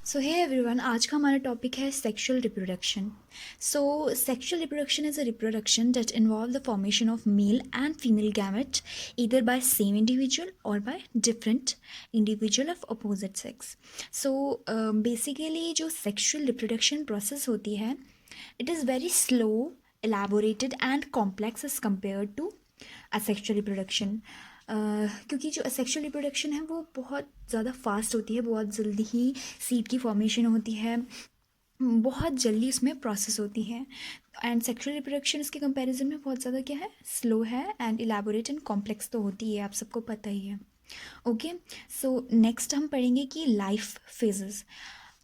सो hey everyone, आज का हमारा टॉपिक है sexual reproduction. So sexual reproduction is a reproduction that involve the formation of male and female gamete either by same individual or by different individual of opposite sex. So basically जो sexual reproduction process होती है, it is very slow, elaborated and complex as compared to asexual reproduction. क्योंकि जो asexual reproduction है वो बहुत ज़्यादा fast होती है, बहुत जल्दी ही सीड की फॉर्मेशन होती है, बहुत जल्दी उसमें प्रोसेस होती है. एंड सेक्सुअल रिप्रोडक्शन इसके कंपैरिजन में बहुत ज़्यादा क्या है, स्लो है एंड इलेबोरेट एंड कॉम्प्लेक्स तो होती है, आप सबको पता ही है. ओके, सो नेक्स्ट हम पढ़ेंगे कि लाइफ फेजेस.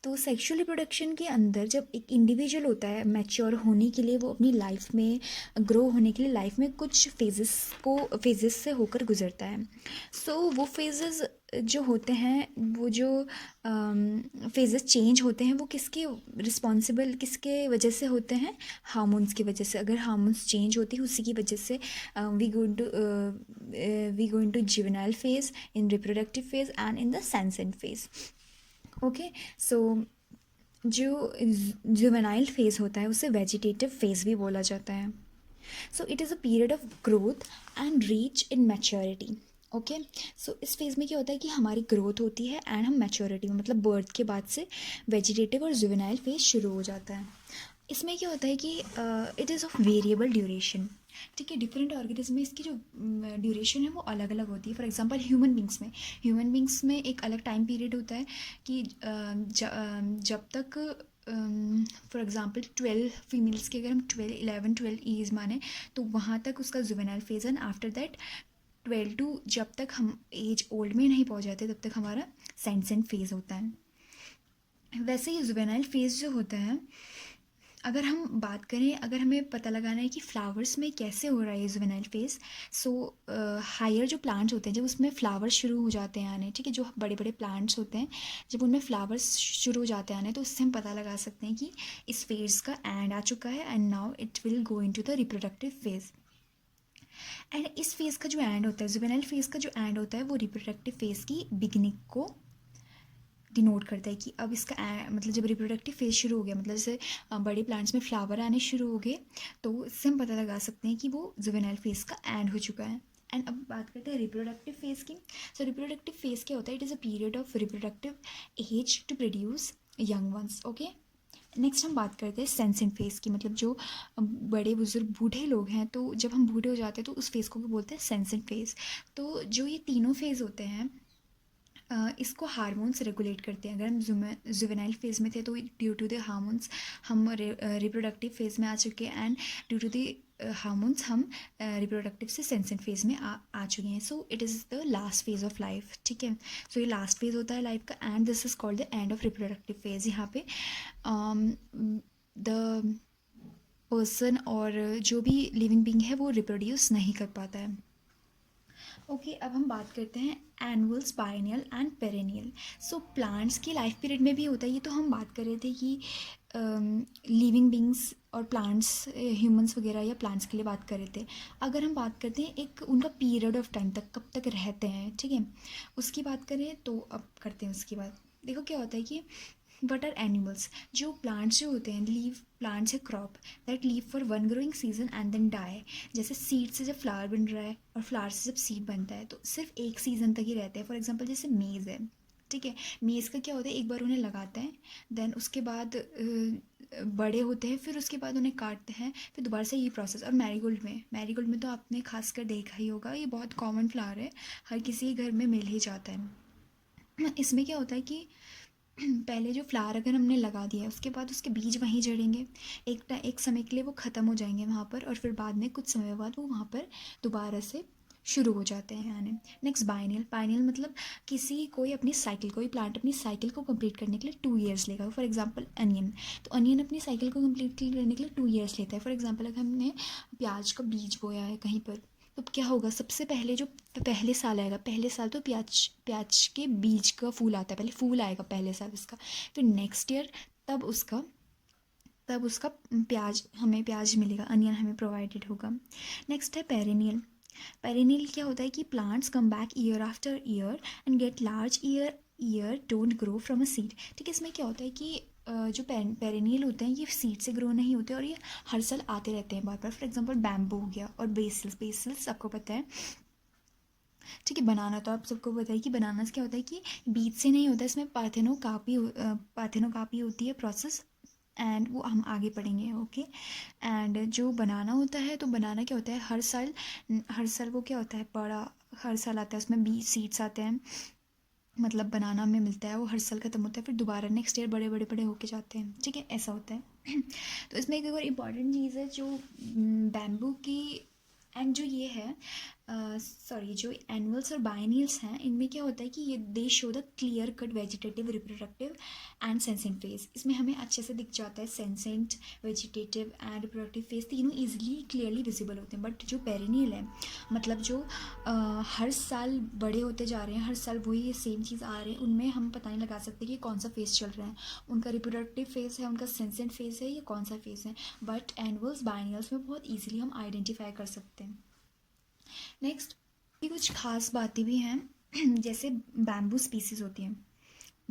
तो सेक्सुअल रिप्रोडक्शन के अंदर जब एक इंडिविजुअल होता है मैच्योर होने के लिए, वो अपनी लाइफ में ग्रो होने के लिए लाइफ में कुछ फेजेस से होकर गुजरता है. सो वो फेजेस जो होते हैं, वो जो फेजेस चेंज होते हैं, वो किसके वजह से होते हैं, हार्मोन्स की वजह से. अगर हार्मोन्स चेंज होती है उसी की वजह से we go into juvenile phase, in reproductive phase and in the senescent phase. Okay, so जो जुवेनाइल फेज होता है उसे वेजिटेटिव फेज भी बोला जाता है. So it is a period of growth and reaching maturity. Okay, so इस phase में क्या होता है कि हमारी ग्रोथ होती है एंड हम मैच्योरिटी में, मतलब बर्थ के बाद से वेजिटेटिव और जुवेनाइल फेज शुरू हो जाता है. इसमें क्या होता है कि it is of variable duration. ठीक है, डिफरेंट ऑर्गेनिज्म में इसकी जो ड्यूरेशन है वो अलग अलग होती है. फॉर एग्जांपल ह्यूमन बींग्स में एक अलग टाइम पीरियड होता है कि जब तक फॉर एग्जांपल 12 फीमेल्स के अगर हम 12 ईज माने तो वहाँ तक उसका जुवेनाइल फेज है. आफ्टर दैट 12 टू जब तक हम एज ओल्ड में नहीं पहुँच जाते तब तक हमारा सेंसेंट फेज होता है. वैसे ये जुवेनाइल फेज जो होता है, अगर हम बात करें, अगर हमें पता लगाना है कि फ्लावर्स में कैसे हो रहा है ये जुवेनाइल फेज, सो हायर जो प्लांट्स होते हैं जब उसमें फ्लावर्स शुरू हो जाते हैं आने, ठीक है, जो बड़े बड़े प्लांट्स होते हैं जब उनमें फ्लावर्स शुरू हो जाते हैं आने, तो उससे हम पता लगा सकते हैं कि इस फेज का एंड आ चुका है and now it will go into the reproductive phase. And इस फेज़ का जो एंड होता है, जुवेनाइल फेज़ का जो एंड होता है, वो रिप्रोडक्टिव फेज़ की बिगिनिंग को डिनोट करता है कि अब इसका मतलब जब रिप्रोडक्टिव फेज शुरू हो गया, मतलब जैसे बड़े प्लांट्स में फ्लावर आने शुरू हो गए, तो इससे हम पता लगा सकते हैं कि वो जुवेनाइल फेज का एंड हो चुका है. एंड अब बात करते हैं रिप्रोडक्टिव फेज की. सो रिप्रोडक्टिव फेज क्या होता है, it is a period of reproductive age to produce young ones. Okay, next हम बात करते हैं सेंसेंट फेज की. मतलब जो बड़े बुजुर्ग बूढ़े लोग हैं, तो जब हम बूढ़े हो जाते हैं तो उस फेज़ को भी बोलते हैं सेंसेंट फेज. तो जो ये तीनों फेज़ होते हैं, इसको हार्मोन्स रेगुलेट करते हैं. अगर हम जुवेनाइल फेज़ में थे तो ड्यू टू द हार्मोन्स हम रिप्रोडक्टिव फेज़ में आ चुके हैं, and due to the hormones हम रिप्रोडक्टिव से सेंसेंट फेज़ में आ चुके हैं. So it is the last phase of life. ठीक है, सो ये लास्ट फेज़ होता है लाइफ का, and this is called the end of reproductive phase. यहाँ पे द पर्सन और जो भी लिविंग बींग है वो रिप्रोड्यूस नहीं कर पाता है. ओके, अब हम बात करते हैं annuals, biennial and perennial. So plants की लाइफ पीरियड में भी होता है. ये तो हम बात कर रहे थे कि लिविंग बींग्स और प्लांट्स, ह्यूमंस वगैरह या प्लांट्स के लिए बात कर रहे थे. अगर हम बात करते हैं एक उनका पीरियड ऑफ टाइम तक, कब तक रहते हैं, ठीक है, उसकी बात करें तो अब करते हैं उसकी बात. देखो क्या होता है कि वट आर एनिमल्स, जो प्लांट्स जो होते हैं, लीव प्लांट्स है crop that live for one growing season and then die. जैसे सीड से जब फ्लावर बन रहा है और फ्लावर से जब सीड बनता है तो सिर्फ एक सीज़न तक ही रहते हैं. फॉर एग्जांपल जैसे मेज़ है, ठीक है, मेज़ का क्या होता है, एक बार उन्हें लगाते हैं, देन उसके बाद बड़े होते हैं, फिर उसके बाद उन्हें काटते हैं, फिर दोबारा से ये प्रोसेस. और मैरीगोल्ड में तो आपने खासकर देखा ही होगा, ये बहुत कॉमन फ्लावर है, हर किसी के घर में मिल ही जाता है. इसमें क्या होता है कि पहले जो फ्लावर अगर हमने लगा दिया है उसके बाद उसके बीज वहीं जड़ेंगे, एक समय के लिए वो ख़त्म हो जाएंगे वहाँ पर, और फिर बाद में कुछ समय बाद वो वहाँ पर दोबारा से शुरू हो जाते हैं आने. नेक्स्ट बायनियल मतलब कोई प्लांट अपनी साइकिल को कंप्लीट करने के लिए 2 ईयर्स लेगा. फॉर एग्जांपल अनियन, तो अनियन अपनी साइकिल को कंप्लीट करने के लिए 2 ईयर्स लेता है. फॉर एग्जांपल अगर हमने प्याज का बीज बोया है कहीं पर, तो क्या होगा, सबसे पहले जो पहले साल आएगा, पहले साल तो प्याज के बीज का फूल आता है, पहले फूल आएगा पहले साल उसका, फिर नेक्स्ट ईयर तब उसका प्याज मिलेगा, अनियन हमें प्रोवाइडेड होगा. नेक्स्ट है पेरेनियल क्या होता है कि plants come back year after year and get large year year don't grow from a seed. ठीक है, इसमें क्या होता है कि जो पेरेनियल होते हैं ये सीड से ग्रो नहीं होते और ये हर साल आते रहते हैं बार बार। फॉर एग्जांपल बैम्बू हो गया, और बेसिल्स, बेसिल्स आपको पता है। ठीक है, बनाना तो आप सबको पता है कि बनाना से क्या होता है कि बीज से नहीं होता है, इसमें पार्थेनोकापी होती है प्रोसेस, एंड वो हम आगे पढ़ेंगे। ओके, एंड जो बनाना होता है, तो बनाना क्या होता है, हर साल वो क्या होता है, बड़ा हर साल आता है, उसमें बीज सीड्स आते हैं, मतलब बनाना में मिलता है, वो हर साल खत्म होता है, फिर दोबारा नेक्स्ट ईयर बड़े बड़े बड़े होके जाते हैं। ठीक है, ऐसा होता है। तो इसमें एक और इम्पॉर्टेंट चीज़ है जो बैम्बू की, एंड जो ये है सॉरी, जो एनुअल्स और बायनियल्स हैं, इनमें क्या होता है कि ये they show the clear cut vegetative, reproductive and senescent phase. इसमें हमें अच्छे से दिख जाता है senescent, vegetative and reproductive phase, तीनों ईजिली क्लियरली विजिबल होते हैं। बट जो पेरिनियल है, मतलब जो हर साल बड़े होते जा रहे हैं, हर साल वही सेम चीज़ आ रहे हैं, उनमें हम पता नहीं लगा सकते कि कौन सा फेज़ चल रहा है, उनका रिप्रोडक्टिव फेज़ है, उनका सेंसेंट फेज़ है, या कौन सा फेज़ है। बट एनुअल्स बायनियल्स में बहुत ईजिली हम आइडेंटिफाई कर सकते हैं। नेक्स्ट, कुछ खास बातें भी हैं जैसे बैम्बू स्पीसीज़ होती हैं।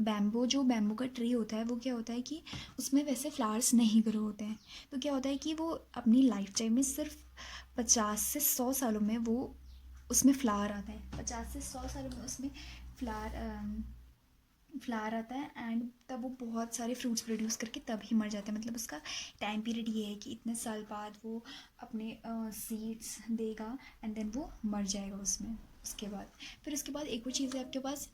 बैम्बू का ट्री होता है, वो क्या होता है कि उसमें वैसे फ्लावर्स नहीं ग्रो होते हैं। तो क्या होता है कि वो अपनी लाइफ टाइम में सिर्फ 50 से 100 सालों में वो उसमें फ्लावर आता है, 50 से 100 सालों में उसमें फ्लावर फ्लावर आता है, एंड तब वो बहुत सारे फ्रूट्स प्रोड्यूस करके तब ही मर जाता है। मतलब उसका टाइम पीरियड ये है कि इतने साल बाद वो अपने सीड्स देगा, एंड देन वो मर जाएगा उसमें। उसके बाद फिर उसके बाद एक और चीज़ है आपके पास,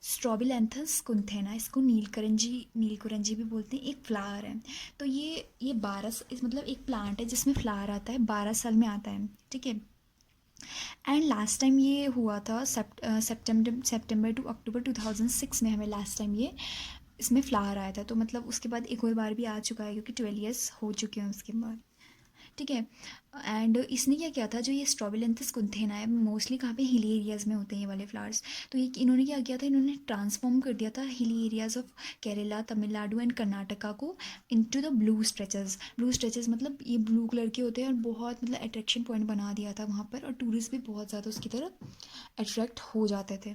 स्ट्रॉबिलैंथस कुंथेना, इसको नीलकुरंजी भी बोलते हैं, एक फ्लावर है। तो ये 12 इस मतलब एक प्लांट है जिसमें फ्लावर आता है, 12 साल में आता है। ठीक है, एंड लास्ट टाइम ये हुआ था सितंबर टू अक्टूबर 2006 में, हमें लास्ट टाइम ये इसमें फ्लावर आया था। तो मतलब उसके बाद एक और बार भी आ चुका है, क्योंकि 12 ईयर्स हो चुके हैं उसके बाद। ठीक है, एंड इसने क्या किया था, जो ये स्ट्रॉबिलेंथस कुंथेना है, मोस्टली कहाँ पे, हिली एरियाज़ में होते हैं ये वाले फ्लावर्स। तो ये इन्होंने क्या किया था, इन्होंने ट्रांसफॉर्म कर दिया था hilly areas of Kerala, Tamil Nadu and Karnataka को इनटू द ब्लू स्ट्रेचेस, मतलब ये ब्लू कलर के होते हैं, और बहुत मतलब अट्रैक्शन पॉइंट बना दिया था वहाँ पर, और टूरिस्ट भी बहुत ज़्यादा उसकी तरफ अट्रैक्ट हो जाते थे।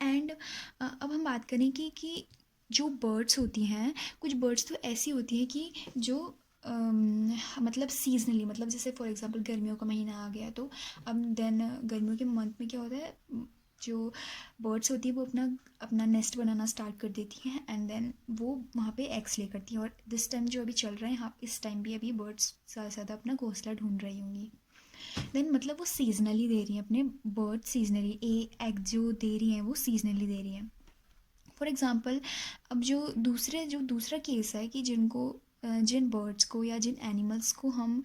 एंड अब हम बात करें कि जो बर्ड्स होती हैं, कुछ बर्ड्स तो ऐसी होती हैं कि जो मतलब सीजनली, मतलब जैसे फॉर एग्जांपल गर्मियों का महीना आ गया, तो अब देन गर्मियों के मंथ में क्या होता है, जो बर्ड्स होती है वो अपना अपना नेस्ट बनाना स्टार्ट कर देती हैं, एंड देन वो वहाँ पे एग्स ले करती हैं। और दिस टाइम जो अभी चल रहा है, हाँ, इस टाइम भी अभी बर्ड्स ज़्यादा से ज़्यादा अपना घोंसला ढूंढ रही होंगी। देन मतलब वो सीजनली दे रही हैं अपने बर्ड, सीजनली एग जो दे रही हैं वो सीजनली दे रही हैं। फॉर एग्ज़ाम्पल, अब जो दूसरा केस है कि जिन बर्ड्स को या जिन एनिमल्स को हम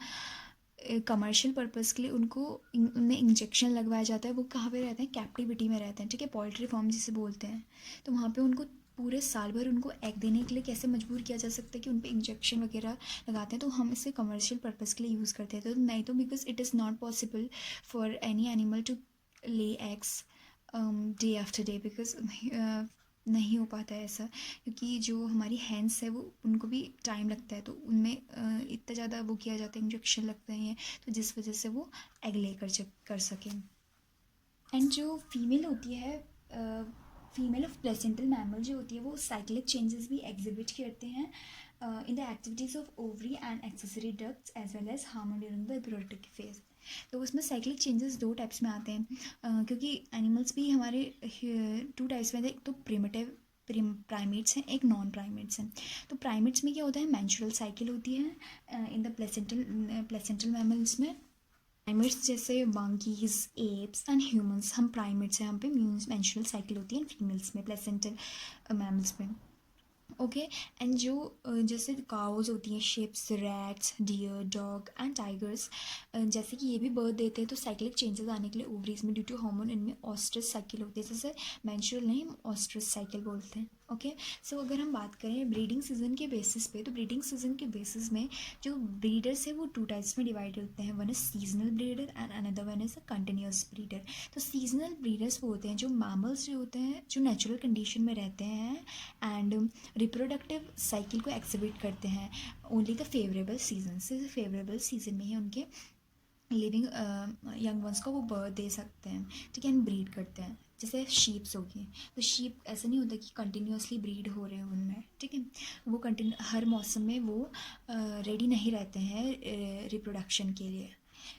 कमर्शियल पर्पज़ के लिए उनमें इंजेक्शन लगवाया जाता है, वो कहाँ पे रहते हैं, कैप्टिविटी में रहते हैं। ठीक है, पोल्ट्री फार्म जिसे बोलते हैं। तो वहाँ पे उनको पूरे साल भर उनको एग देने के लिए कैसे मजबूर किया जा सकता है कि उन पर इंजेक्शन वगैरह लगाते हैं। तो हम इसे कमर्शियल पर्पज़ के लिए यूज़ करते हैं। तो नहीं तो because it is not possible for any animal to lay eggs day after day, because नहीं हो पाता है ऐसा, क्योंकि जो हमारी हैंड्स है वो उनको भी टाइम लगता है, तो उनमें इतना ज़्यादा वो किया जाता है, इंजेक्शन लगते हैं, तो जिस वजह से वो एग ले कर सकें। एंड जो फीमेल होती है, फीमेल ऑफ प्लेसेंटल मैमल जो होती है, वो साइक्लिक चेंजेस भी एग्जिबिट करते हैं in the activities of ovary and accessory ducts as well as hormone during the reproductive phase. तो उसमें साइक्लिक चेंजेस दो टाइप्स में आते हैं, क्योंकि एनिमल्स भी हमारे टू टाइप्स में, एक तो प्रिमिटिव प्राइमेट्स हैं, एक नॉन प्राइमेट्स हैं। तो प्राइमेट्स में क्या होता है, मेंस्ट्रुअल साइकिल होती है इन द प्लेसेंटल मैमल्स में। प्राइमेट्स जैसे मंकीज, एप्स एंड ह्यूमंस, हम प्राइमेट्स हैं, हम पे मेंस्ट्रुअल साइकिल होती है फीमेल्स में, प्लेसेंटल मैमल्स में। ओके, एंड जो जैसे काउज होती हैं, sheeps, rats, deer, dog and tigers, जैसे कि ये भी बर्थ देते हैं, तो साइक्लिक चेंजेस आने के लिए ओवरीज में ड्यू टू हार्मोन इनमें ऑस्ट्रस साइकिल होती है, जैसे मेंस्ट्रुअल नहीं, हम ऑस्ट्रस साइकिल बोलते हैं। ओके, सो अगर हम बात करें ब्रीडिंग सीजन के बेसिस पे, तो ब्रीडिंग सीजन के बेसिस में जो ब्रीडर्स है वो टू टाइप्स में डिवाइड होते हैं, one is seasonal breeder and another one is a continuous breeder. तो सीजनल ब्रीडर्स वो होते हैं जो मैमल्स जो होते हैं जो नेचुरल कंडीशन में रहते हैं एंड रिप्रोडक्टिव साइकिल को एक्सिबिट करते हैं ओनली द फेवरेबल सीजन से, फेवरेबल सीजन में ही उनके लिविंग यंग वंस को वो बर्थ दे सकते हैं। ठीक है, एंड ब्रीड करते हैं। जैसे शीप्स हो गई, तो शीप ऐसा नहीं होता कि कंटिन्यूसली ब्रीड हो रहे हो उनमें, ठीक है, वो कंटिन्यू हर मौसम में वो रेडी नहीं रहते हैं रिप्रोडक्शन के लिए।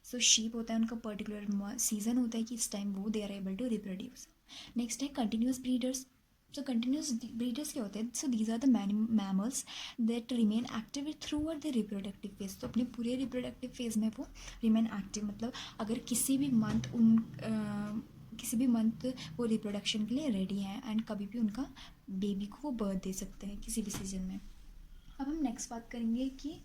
सो शीप होता है उनका पर्टिकुलर सीजन होता है कि इस टाइम वो they are able to reproduce. Next है continuous breeders. So continuous breeders क्या होते हैं? So these are the mammals that remain active throughout the reproductive phase. तो अपने पूरे रिप्रोडक्टिव फेज में वो रिमेन एक्टिव, मतलब अगर किसी भी मंथ वो रिप्रोडक्शन के लिए रेडी हैं एंड कभी भी उनका बेबी को वो बर्थ दे सकते हैं किसी भी सीजन में। अब हम नेक्स्ट बात करेंगे कि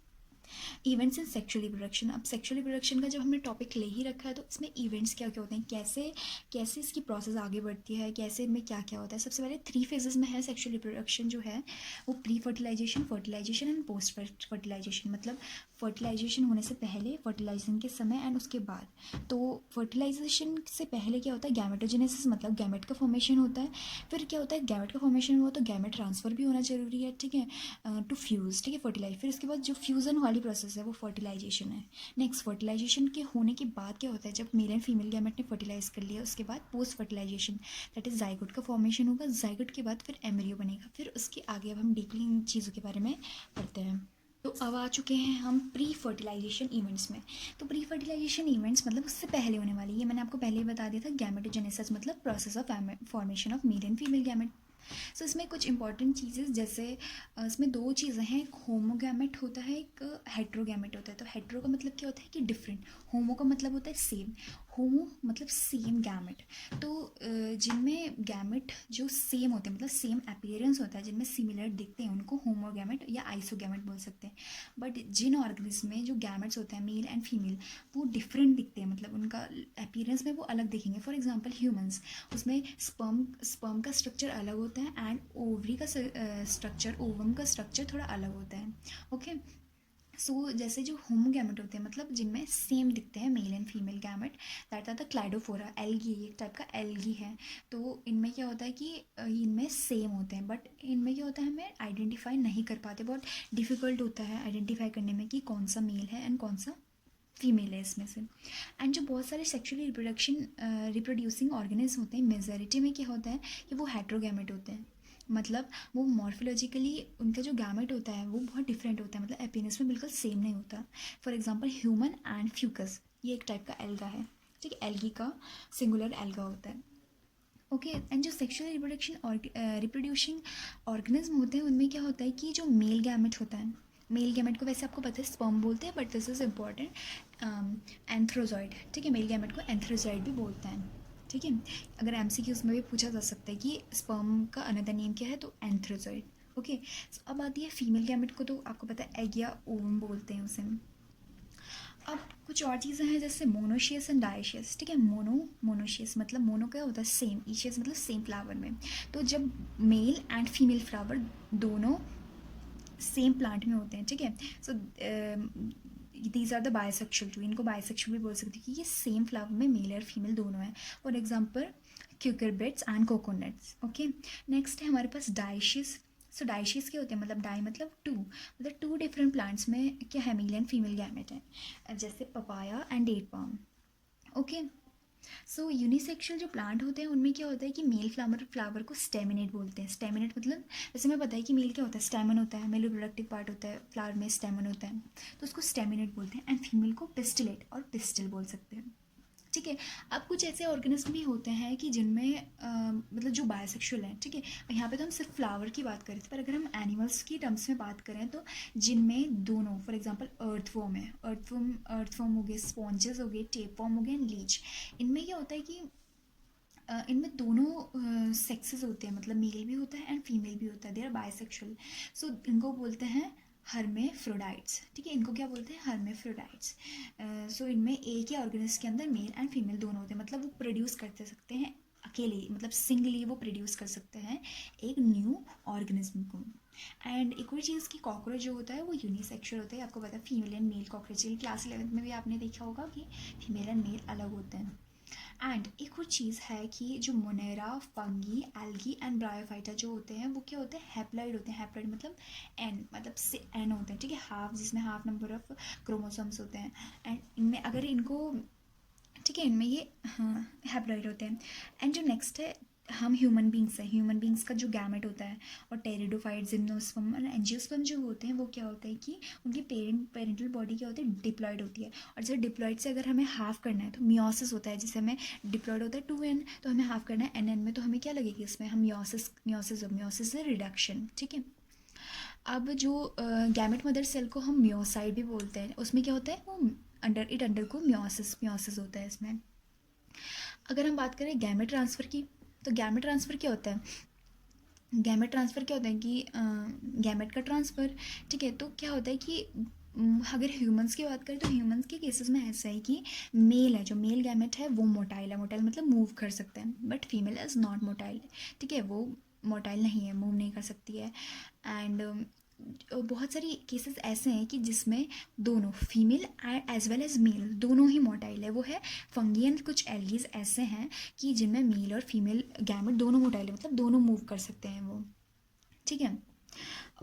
इवेंट्स इन सेक्सुअल रिप्रोडक्शन। अब सेक्सुअल रिप्रोडक्शन का जब हमने टॉपिक ले ही रखा है तो इसमें इवेंट्स क्या क्या होते हैं, कैसे कैसे इसकी प्रोसेस आगे बढ़ती है, कैसे इनमें क्या क्या होता है। सबसे पहले 3 फेजेस में है सेक्सुअल रिप्रोडक्शन जो है वो pre fertilisation, fertilisation and post fertilisation. मतलब फर्टिलाइजेशन होने से पहले, फर्टिलाइजेशन के समय एंड उसके बाद। तो फर्टिलाइजेशन से पहले क्या होता है? गैमेटोजेनेसिस, मतलब गैमेट का फॉर्मेशन होता है। फिर क्या होता है? गैमेट का फॉर्मेशन हुआ तो गैमेट ट्रांसफ़र भी होना जरूरी है, ठीक है, टू फ्यूज़, ठीक है, फर्टिलाइज। फिर उसके बाद जो फ्यूज़न वाली प्रोसेस है वो फर्टिलाइजेशन है। नेक्स्ट फर्टिलाइजेशन के होने के बाद क्या होता है? जब मेल एंड फीमेल गैमेट ने फर्टिलाइज कर लिया उसके बाद post fertilisation, that is zygote का फॉर्मेशन होगा। जाइगोट के बाद फिर एम्ब्रियो बनेगा। फिर उसके आगे अब हम डीपली इन चीज़ों के बारे में पढ़ते हैं। तो अब आ चुके हैं हम प्री फर्टिलाइजेशन इवेंट्स में। तो प्री फर्टिलाइजेशन इवेंट्स मतलब उससे पहले होने वाली, ये मैंने आपको पहले ही बता दिया था। गैमेटोजेनेसिस मतलब process of formation of male and female gamete. So इसमें कुछ इंपॉर्टेंट चीज़ें, जैसे इसमें 2 चीज़ें हैं, एक होमोगैमेट होता है, एक हेट्रोगैमेट होता है। तो हेट्रो का मतलब क्या होता है कि डिफरेंट, होमो का मतलब होता है सेम, होमो मतलब सेम गैमेट। तो जिनमें गैमेट जो सेम होते हैं, मतलब सेम अपीयरेंस होता है, जिनमें सिमिलर दिखते हैं, उनको होमोगैमेट या आइसोगैमेट बोल सकते हैं। बट जिन ऑर्गेनिज्म में जो गैमेट्स होते हैं मेल एंड फीमेल वो डिफरेंट दिखते हैं, मतलब उनका अपीयरेंस में वो अलग दिखेंगे। फॉर एग्जांपल ह्यूमंस, उसमें स्पर्म का स्ट्रक्चर अलग होता है एंड ओवरी का स्ट्रक्चर, ओवम का स्ट्रक्चर थोड़ा अलग होता है। ओके, सो जैसे जो होमोगैमेट होते हैं, मतलब जिनमें सेम दिखते हैं male and female gamete, that are the Cladophora. Algae एक टाइप का एल्गी है। तो इनमें क्या होता है कि इनमें सेम होते हैं, बट इनमें क्या होता है हमें आइडेंटिफाई नहीं कर पाते, बहुत डिफ़िकल्ट होता है आइडेंटिफाई करने में कि कौन सा मेल है एंड कौन सा फीमेल है इसमें से। एंड जो बहुत सारे सेक्सुअली रिप्रोड्यूसिंग ऑर्गेनिज्म होते हैं, मेजॉरिटी में क्या होता है कि वो हेट्रोगैमेट होते हैं। मतलब वो मॉर्फोलॉजिकली उनका जो गैमेट होता है वो बहुत डिफरेंट होता है, मतलब एपीनेस में बिल्कुल सेम नहीं होता। For example human and Fucus, ये एक टाइप का एल्गा है, ठीक है, एल्गी का सिंगुलर एल्गा होता है। ओके, एंड जो सेक्सुअल रिप्रोड्यूसिंग ऑर्गेनिज्म होते हैं उनमें क्या होता है कि जो मेल गैमेट होता है, मेल गैमेट को वैसे आपको पता है स्पर्म बोलते हैं, but this is important, antherozoid, ठीक है, मेल गैमेट को एंथ्रोजॉइड भी बोलते हैं, ठीक है। अगर एमसीक्यूज में भी पूछा जा सकता है कि स्पर्म का अनदर नेम क्या है, तो एंथ्रोजॉइड। ओके, अब आती है फीमेल गैमेट को, तो आपको पता है एग या ओवम बोलते हैं उसे। अब कुछ और चीज़ें हैं जैसे मोनोशियस एंड डायशियस, ठीक है। मोनोशियस मतलब मोनो क्या होता है सेम, ईशियस मतलब सेम फ्लावर में। तो जब मेल एंड फीमेल फ्लावर दोनों सेम प्लांट में होते हैं, ठीक है, so these are the bisexual too, इनको बायसेक्शुअल भी बोल सकते हैं कि ये सेम फ्लावर में मेल और फीमेल दोनों हैं। For example cucurbits and coconuts. Okay, next है हमारे पास डायशियस। सो डायशियस क्या होते हैं, मतलब डाई मतलब टू, मतलब 2 डिफरेंट प्लांट्स में क्या है, मेल एंड फीमेल गैमेट है, जैसे papaya and date palm. Okay, so unisexual जो प्लांट होते हैं उनमें क्या होता है कि मेल फ्लावर को स्टेमिनेट बोलते हैं। स्टेमिनेट मतलब जैसे मैं बताया कि मेल क्या होता है, स्टेमन होता है, मेल रिप्रोडक्टिव पार्ट होता है, फ्लावर में स्टेमन होता है, तो उसको स्टेमिनेट बोलते हैं। एंड फीमेल को पिस्टिलेट और पिस्टिल बोल सकते हैं, ठीक है। अब कुछ ऐसे ऑर्गेनिज्म भी होते हैं कि जिनमें मतलब जो बायोसेक्सुअल हैं, ठीक है, यहाँ पे तो हम सिर्फ फ्लावर की बात करें थे, पर अगर हम एनिमल्स की टर्म्स में बात करें तो जिनमें दोनों, फॉर एग्जांपल अर्थवॉर्म है, अर्थवॉर्म हो गए, स्पॉन्जेस हो गए, टेपवॉर्म हो गए एंड लीच। इनमें क्या होता है कि इनमें दोनों सेक्सेस होते हैं, मतलब मेल भी होता है एंड फीमेल भी होता है, दे आर बायसेक्सुअल। सो इनको बोलते हैं हर्मेफ्रोडाइट्स, ठीक है, इनको क्या बोलते हैं, हर्मेफ्रोडाइट्स। सो इनमें एक ही ऑर्गेनिज्म के अंदर मेल एंड फीमेल दोनों होते हैं, मतलब वो प्रोड्यूस करते सकते हैं अकेले, मतलब सिंगली वो प्रोड्यूस कर सकते हैं एक न्यू ऑर्गेनिज्म को। एंड एक और चीज़ की कॉकरोच जो होता है वो यूनिसेक्सुअल होता है, आपको पता है female and male cockroach, class 11th में भी आपने देखा होगा कि फीमेल एंड मेल अलग होते हैं। एंड एक और चीज़ है कि जो Monera, fungi, algae and bryophyta जो होते हैं वो क्या होते हैं, हैप्लॉइड होते हैं। हैप्लॉइड मतलब एन, मतलब से एन होते हैं, ठीक है, हाफ, जिसमें हाफ नंबर ऑफ क्रोमोसोम्स होते हैं। एंड इनमें अगर इनको ठीक है, इनमें ये हाँ हैप्लॉइड होते हैं। एंड जो नेक्स्ट है, हम ह्यूमन बींग्स हैं, ह्यूमन बींग्स का जो गैमेट होता है और टेरिडोफाइट, जिम्नोस्पर्म और एंजियोस्पर्म जो होते हैं वो क्या होता है कि उनकी पेरेंटल बॉडी क्या होती है, डिप्लॉयड होती है। और जैसे डिप्लॉयड से अगर हमें हाफ करना है तो मियोसिस होता है, जैसे हमें डिप्लॉयड होता है 2n, तो हमें हाफ करना है nn में, तो हमें क्या लगेगी इसमें, हम मियोसिस से रिडक्शन। ठीक है, अब जो गैमेट मदर सेल को हम मियोसाइट भी बोलते हैं, उसमें क्या होता है, वो अंडर को मियोसिस होता है इसमें। अगर हम बात करें गैमेट ट्रांसफ़र की, तो गैमेट ट्रांसफ़र क्या होता है, गैमेट ट्रांसफ़र क्या होता है कि गैमेट का ट्रांसफ़र। ठीक है, तो क्या होता है कि अगर ह्यूमंस की बात करें तो ह्यूमंस के केसेस में ऐसा है कि मेल है, जो मेल गैमेट है वो मोटाइल है, मोटाइल मतलब मूव कर सकते हैं, but female is not motile. ठीक है, वो मोटाइल नहीं है, मूव नहीं कर सकती है। एंड बहुत सारी केसेस ऐसे हैं कि जिसमें दोनों female as well as male दोनों ही मोटाइल है, वो है फंगी एंड कुछ एल्गीज ऐसे हैं कि जिनमें मेल और फीमेल गैमेट दोनों मोटाइल है, मतलब दोनों मूव कर सकते हैं वो। ठीक है,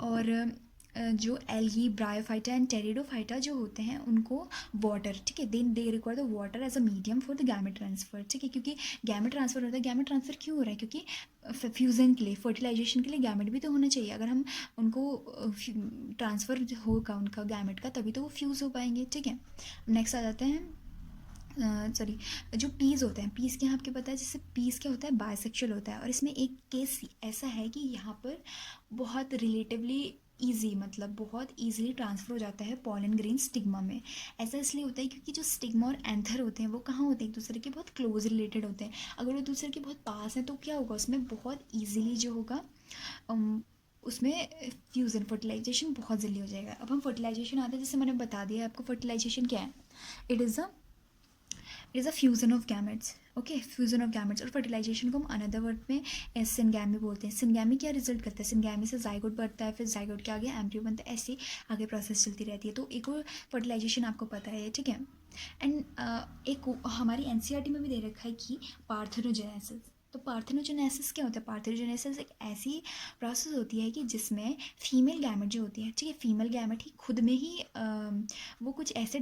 और जो एल्गी, ब्रायोफाइटा एंड टेरिडोफाइटा जो होते हैं उनको वाटर, ठीक है, they require the water as a medium for the gamete transfer. ठीक है, क्योंकि गैमेट ट्रांसफर होता है, गैमेट ट्रांसफर क्यों हो रहा है, क्योंकि फ्यूज़न के लिए, फर्टिलाइजेशन के लिए गैमेट भी तो होना चाहिए। अगर हम उनको ट्रांसफ़र होगा उनका गैमेट का, तभी तो वो फ्यूज़ हो पाएंगे। ठीक है, नेक्स्ट आ जाते हैं सॉरी, जो पीस होते हैं, पीस क्या आपको पता है, जैसे पीस क्या होता है, बायसेक्सुअल होता है। और इसमें एक केस ऐसा है कि यहाँ पर बहुत रिलेटिवली ईजी, मतलब बहुत ईजिली ट्रांसफ़र हो जाता है पॉलन ग्रेन स्टिग्मा में। ऐसा इसलिए होता है क्योंकि जो स्टिग्मा और एंथर होते हैं वो कहाँ होते हैं, एक दूसरे के बहुत क्लोज रिलेटेड होते हैं। अगर वो दूसरे के बहुत पास हैं तो क्या होगा, उसमें बहुत ईजिली जो होगा उसमें फ्यूज़न, फर्टिलाइजेशन बहुत जल्दी हो जाएगा। अब हम फर्टिलाइजेशन आते हैं, जैसे मैंने बता दिया आपको फर्टिलाइजेशन क्या है, it is a fusion of gametes. Okay, fusion of gametes. और फर्टिलाइजेशन को हम अनदर वर्ड में सिनगैमी बोलते हैं। सिनगैमी क्या रिजल्ट करता है, सिनगैमी से जाइगोट बढ़ता है, फिर जाइगोट के आगे एम्ब्रियो बनता है, ऐसे आगे प्रोसेस चलती रहती है। तो एक और फर्टिलाइजेशन आपको पता है। ठीक है, एंड एक हमारी एनसीईआरटी में भी दे रखा है कि पार्थेनोजेनेसिस। तो पार्थेनोजेनेसिस क्या होता है, पार्थेनोजेनेसिस एक ऐसी प्रोसेस होती है कि जिसमें फीमेल गैमेट जो होती है, ठीक है, फीमेल गैमेट ही खुद में ही वो कुछ ऐसे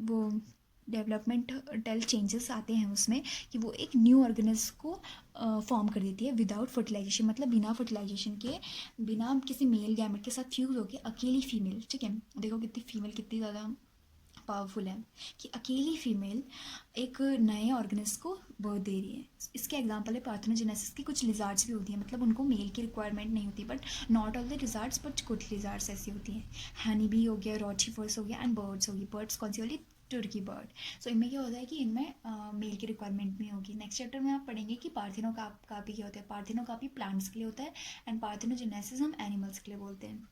वो डेवलपमेंटल चेंजेस आते हैं उसमें कि वो एक न्यू ऑर्गेनिज्म को फॉर्म कर देती है विदाउट फर्टिलाइजेशन, मतलब बिना फर्टिलाइजेशन के, बिना किसी मेल गैमेट के साथ फ्यूज़ होकर अकेली फीमेल। ठीक है, देखो कितनी फीमेल कितनी ज़्यादा पावरफुल है कि अकेली फीमेल एक नए ऑर्गेनिज्म को बर्थ दे रही है। इसके एग्जांपल है पार्थेनोजेनेसिस की कुछ लिजार्ड्स भी होती हैं, मतलब उनको मेल की रिक्वायरमेंट नहीं होती, but not all the lizards, but कुछ लिजार्ड्स ऐसी होती हैं। हनी बी हो गया, रॉचीफर्स हो गया, एंड बर्ड्स होगी। बर्ड्स कौन सी वाली, तुर्की बर्ड। सो इनमें क्या होता है कि इनमें मेल की रिक्वायरमेंट नहीं होगी। नेक्स्ट चैप्टर में आप पढ़ेंगे कि पार्थेनोकार्पी क्या होता है। पार्थेनोकार्पी प्लांट्स के लिए होता है एंड पार्थेनोजेनेसिस हम एनिमल्स के लिए बोलते हैं।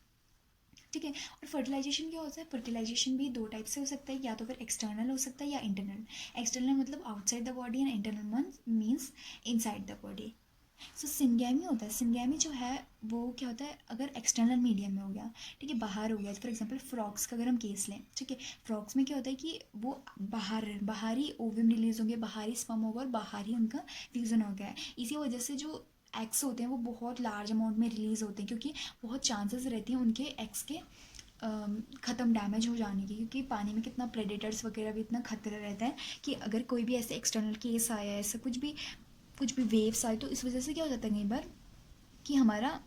ठीक है, और फर्टिलाइजेशन क्या होता है, फर्टिलाइजेशन भी दो टाइप से हो सकता है, या तो फिर एक्सटर्नल हो सकता है या इंटरनल। एक्सटर्नल मतलब outside the body and internal means inside the body. So syngamy होता है, सिंगैमी जो है वो क्या होता है, अगर एक्सटर्नल मीडियम में हो गया, ठीक है, बाहर हो गया, फॉर एग्जांपल फ्रॉक्स का अगर हम केस लें, ठीक है, फ्रॉक्स में क्या होता है कि वो बाहर ही ओवम रिलीज होंगे, बाहर ही स्पर्म होगा और बाहर ही उनका फ्यूज़न हो गया है। इसी वजह से जो एग्स होते हैं वो बहुत लार्ज अमाउंट में रिलीज़ होते हैं, क्योंकि बहुत चांसेस रहती हैं उनके एग्स के ख़त्म, डैमेज हो जाने की, क्योंकि पानी में कितना प्रेडेटर्स वगैरह भी इतना खतरा रहता है कि अगर कोई भी ऐसे एक्सटर्नल केस आया, ऐसा कुछ भी वेव्स आए, तो इस वजह से क्या हो जाता है कई बार कि हमारा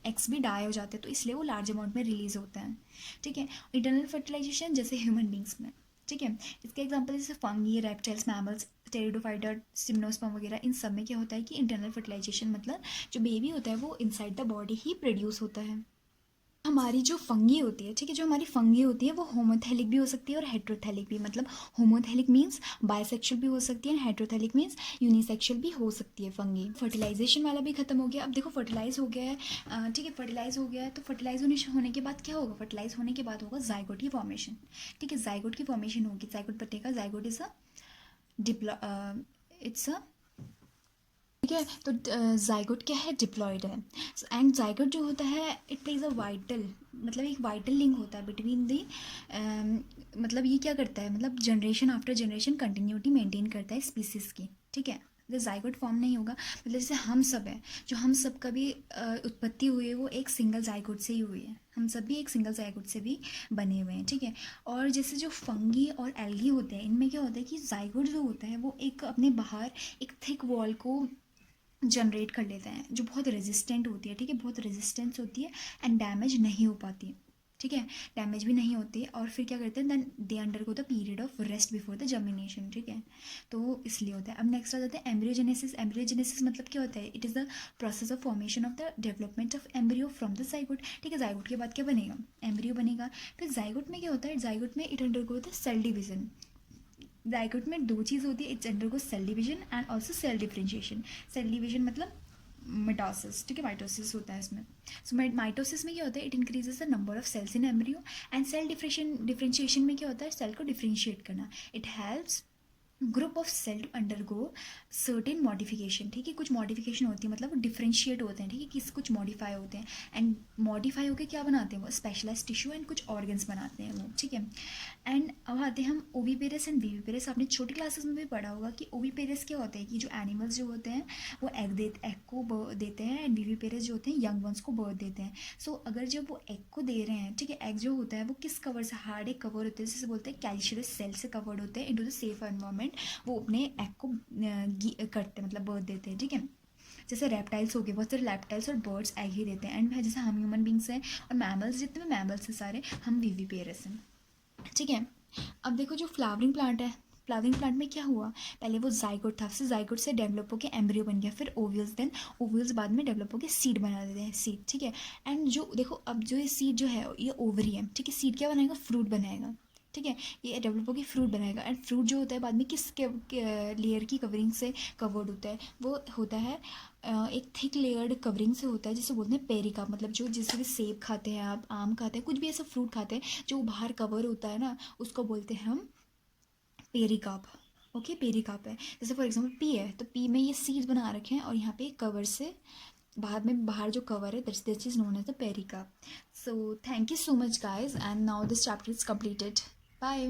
एक्स भी डाई हो जाते हैं, तो इसलिए वो लार्ज अमाउंट में रिलीज़ होता है। ठीक है, इंटरनल फर्टिलाइजेशन जैसे ह्यूमन बींग्स में, ठीक है, इसके एग्जांपल जैसे fungi, reptiles, mammals, pteridophyta, gymnosperm वगैरह, इन सब में क्या होता है कि इंटरनल फर्टिलाइजेशन मतलब जो बेबी होता है वो inside the body he produce होता है। हमारी जो फंगी होती है, ठीक है, जो हमारी फंगी होती है वो होमोथेलिक भी हो सकती है और हेट्रोथेलिक भी, मतलब होमोथेलिक मीन्स बायसेक्सुअल भी हो सकती है एंड हेट्रोथेलिक मीन्स यूनिसेक्सुअल भी हो सकती है फंगी। फर्टिलाइजेशन वाला भी खत्म हो गया। अब देखो फर्टिलाइज हो गया है, ठीक है, फर्टिलाइज हो गया है, तो फर्टिलाइज होने के बाद क्या होगा, फर्टिलाइज होने के बाद होगा जाइगोट की फॉर्मेशन। ठीक है, जाइगोट की फॉर्मेशन होगी, जाइगोट बनेगा, जाइगोट इज इट्स अ ठीक है, तो जाइगोट क्या है, डिप्लॉयड है। एंड जाइगोट जो होता है इट प्लेज अ वाइटल, मतलब एक वाइटल लिंक होता है बिटवीन दी, मतलब ये क्या करता है, मतलब generation after generation continuity maintain करता है स्पीसीज की। ठीक है, मतलब जाइगोट फॉर्म नहीं होगा, मतलब जैसे हम सब हैं, जो हम सब का भी उत्पत्ति हुई है वो एक सिंगल जाइगोट से ही हुई है, हम सब भी एक सिंगल जाइगोट से भी बने हुए हैं, ठीक है। और जैसे जो फंगी और एल्गी होते हैं, इनमें क्या होता है कि जाइगोट जो होता है वो एक अपने बाहर एक थिक वॉल को जनरेट कर लेते हैं, जो बहुत रेजिस्टेंट होती है, ठीक है, बहुत रेजिस्टेंस होती है एंड डैमेज नहीं हो पाती, ठीक है, डैमेज भी नहीं होती। और फिर क्या करते हैं, then they undergo the period of rest before the germination, ठीक है, तो इसलिए होता है। अब नेक्स्ट आ जाते हैं एम्ब्रियोजेनेसिस। एम्ब्रियोजेनेसिस मतलब क्या होता है, it is the process of formation of the development of embryo from the zygote, ठीक है। जाइगोट के बाद क्या बनेगा, एम्ब्रियो बनेगा। फिर जाइगोट में क्या होता है, जाइगोट में it undergo the cell division. Zygote में दो चीज़ होती है, its undergo cell division and also cell differentiation. Cell division मतलब मिटोसिस, ठीक है, माइटोसिस होता है इसमें। सो माइटोसिस में क्या होता है, it increases the number of cells in embryo. And cell differentiation में क्या होता है, सेल को डिफ्रेंशिएट करना। It helps group of cell to undergo certain modification, ठीक है, कुछ मॉडिफिकेशन होती है, मतलब वो डिफ्रेंशिएट होते हैं, ठीक है, किस कुछ मॉडिफाई होते हैं एंड मॉडिफाई होकर क्या बनाते हैं वो स्पेशलाइज टिश्यू एंड कुछ ऑर्गन्स बनाते हैं वो, ठीक है। एंड अब आते हैं हम ओवीपेरस एंड वीवीपेरस। आपने छोटी क्लासेस में भी पढ़ा होगा कि ओवीपेरस क्या होता है कि जो एनिमल्स जो होते हैं वो एग को बर्थ देते हैं एंड वीवीपेरस जो होते हैं यंग वंस को बर्थ देते हैं। सो अगर जब वो एग को दे रहे हैं, ठीक है, एग जो होता है वो किस कवर से, हार्ड एक कवर होते हैं जिसे बोलते हैं कैल्शियस सेल से कवर्ड होते हैं इनटू द सेफ एनवायरनमेंट, वो अपने एग को करते हैं, मतलब बर्थ देते हैं, ठीक है। जैसे रेप्टाइल्स हो गए, बहुत सारे रेप्टाइल्स और बर्ड्स एग ही देते हैं। एंड जैसे हम ह्यूमन बींग्स हैं और मैमल्स, जितने भी मैमल्स हैं सारे, हम विविपेरस हैं, ठीक है। अब देखो जो फ्लावरिंग प्लांट है, फ्लावरिंग प्लांट में क्या हुआ, पहले वो जाइगोट था, फिर जाइगोट से डेवलप होकर एम्ब्रियो बन गया, फिर ओव्यूल्स, देन ओव्यूल्स बाद में डेवलप होकर सीड बना देते हैं, सीड, ठीक है। एंड जो देखो अब जो ये सीड जो है ये ओवरी है, ठीक है, सीड क्या बनाएगा, फ्रूट बनाएगा, ठीक है, ये डेवलप होकर फ्रूट बनाएगा। एंड फ्रूट जो होता है बाद में किस लेयर की कवरिंग से कवर्ड होता है, वो होता है एक थिक लेयर्ड कवरिंग से होता है, जिसे बोलते हैं पेरिकाप। मतलब जो जैसे भी सेब खाते हैं आप, आम खाते हैं, कुछ भी ऐसा फ्रूट खाते हैं जो बाहर कवर होता है ना, उसको बोलते हैं हम पेरिकाप। ओके, पेरिकाप है। जैसे फॉर एग्जांपल पी है, तो पी में ये सीड्स बना रखे हैं और यहाँ पे कवर से बाहर जो कवर है, this is known as the pericarp. So thank you so much guys, and now this chapter is completed. Bye.